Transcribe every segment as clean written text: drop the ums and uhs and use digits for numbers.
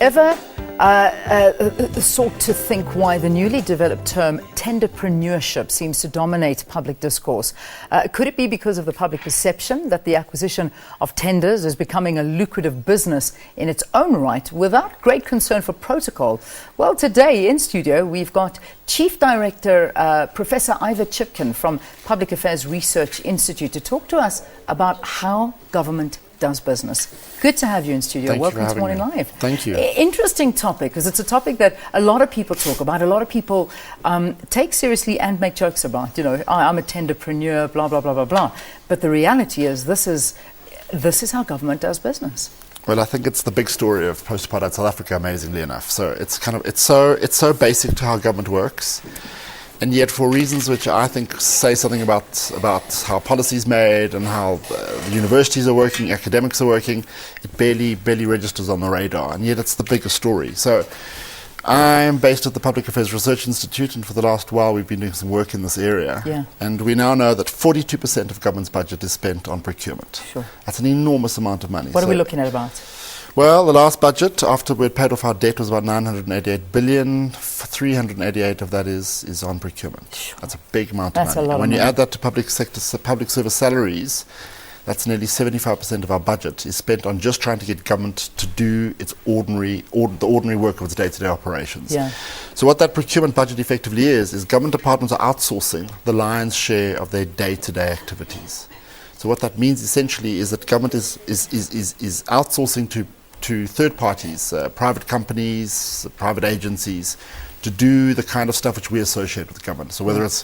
Ever sought to think why the newly developed term tenderpreneurship seems to dominate public discourse? Could it be because of the public perception that the acquisition of tenders is becoming a lucrative business in its own right without great concern for protocol? Well, today in studio we've got Chief Director Professor Ivor Chipkin from Public Affairs Research Institute to talk to us about how government does business. Good to have you in studio. Thank Welcome you for to Morning having me. Live. Thank you. Interesting topic, because it's a topic that a lot of people talk about, a lot of people take seriously and make jokes about. You know, I'm a tenderpreneur, blah, blah, blah, blah, blah. But the reality is this is how government does business. Well, I think it's the big story of post-apartheid South Africa, amazingly enough. So it's so basic to how government works. And yet, for reasons which I think say something about how policy is made and how the universities are working, academics are working, it barely registers on the radar. And yet, it's the bigger story. So, I'm based at the Public Affairs Research Institute, and for the last while, we've been doing some work in this area. Yeah. And we now know that 42% of government's budget is spent on procurement. Sure. That's an enormous amount of money. What are we looking at about? Well, the last budget, after we'd paid off our debt, was about 988 billion. 388 of that is on procurement. Sure. That's a big amount That's of money. a lot And when of you money. add that to public service salaries, that's nearly 75% of our budget is spent on just trying to get government to do its the ordinary work of its day-to-day operations. Yeah. So what that procurement budget effectively is government departments are outsourcing the lion's share of their day-to-day activities. So what that means essentially is that government is outsourcing to third parties, private companies, private agencies, to do the kind of stuff which we associate with government. So whether it's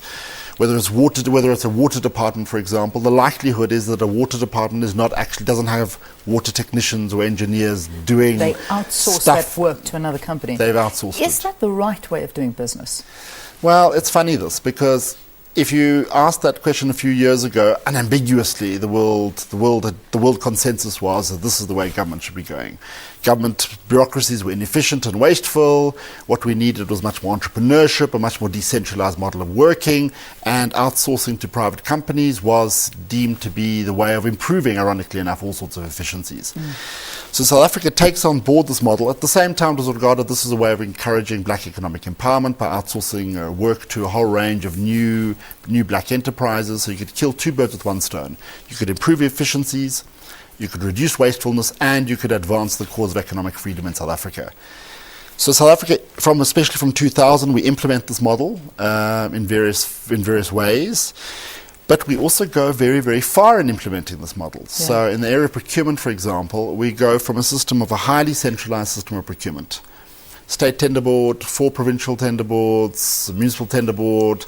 a water department, for example, the likelihood is that a water department doesn't have water technicians or engineers doing They outsource stuff. that work to another company. They've outsourced Is it. that the right way of doing business? Well, it's funny because if you asked that question a few years ago, unambiguously, the world consensus was that this is the way government should be going. Government bureaucracies were inefficient and wasteful. What we needed was much more entrepreneurship, a much more decentralized model of working, and outsourcing to private companies was deemed to be the way of improving, ironically enough, all sorts of efficiencies. So South Africa takes on board this model. At the same time, it was regarded this as a way of encouraging black economic empowerment by outsourcing work to a whole range of new black enterprises. So you could kill two birds with one stone. You could improve efficiencies, you could reduce wastefulness, and you could advance the cause of economic freedom in South Africa. So South Africa, especially from 2000, we implement this model in various ways. But we also go very, very far in implementing this model. Yeah. So in the area of procurement, for example, we go from a system of a highly centralized system of procurement. State tender board, 4 provincial tender boards, municipal tender board,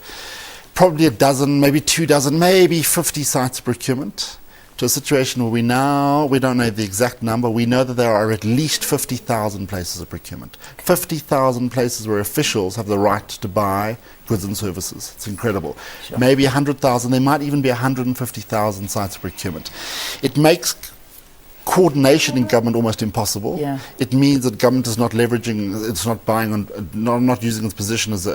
probably a dozen, maybe 2 dozen, maybe 50 sites of procurement, to a situation where we don't know the exact number, we know that there are at least 50,000 places of procurement. 50,000 places where officials have the right to buy goods and services. It's incredible. Sure. Maybe 100,000, there might even be 150,000 sites of procurement. It makes coordination in government almost impossible. Yeah. It means that government is not leveraging, it's not buying on, not using its position as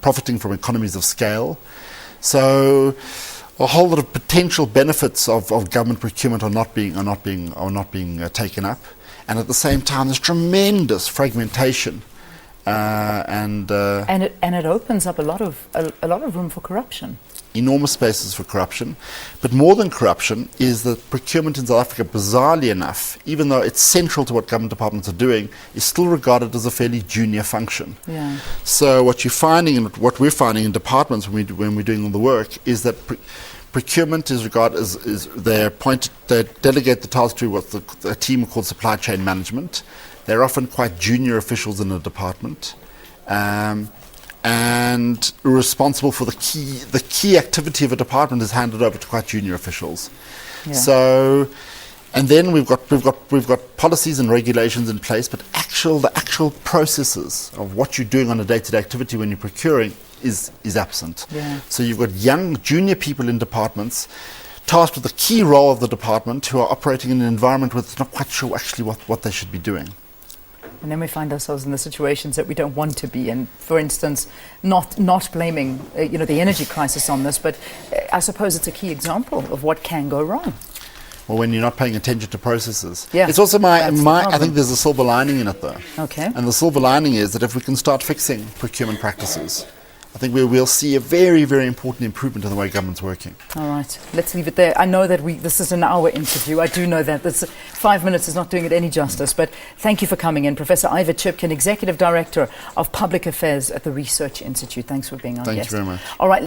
profiting from economies of scale. So a whole lot of potential benefits of government procurement are not being taken up, and at the same time there's tremendous fragmentation, and it opens up a lot of room for corruption. Enormous spaces for corruption. But more than corruption is that procurement in South Africa, bizarrely enough, even though it's central to what government departments are doing, is still regarded as a fairly junior function. Yeah. So what you're finding and what we're finding in departments when we're doing all the work is that procurement is regarded as they delegate the task to a team called supply chain management. They're often quite junior officials in a department. And responsible for the key activity of a department is handed over to quite junior officials. Yeah. So, and then we've got policies and regulations in place, but the actual processes of what you're doing on a day-to-day activity when you're procuring is absent. Yeah. So you've got young junior people in departments tasked with the key role of the department who are operating in an environment where it's not quite sure actually what they should be doing. And then we find ourselves in the situations that we don't want to be in. For instance, not blaming the energy crisis on this, but I suppose it's a key example of what can go wrong. or when you're not paying attention to processes. Yeah, it's also that's the I problem. think there's a silver lining in it though. Okay. And the silver lining is that if we can start fixing procurement practices, I think we will see a very, very important improvement in the way government's working. All right, let's leave it there. I know that this is an hour interview. I do know that. 5 minutes is not doing it any justice. But thank you for coming in. Professor Ivor Chipkin, Executive Director of Public Affairs at the Research Institute. Thanks for being our guest. Thank you very much. All right.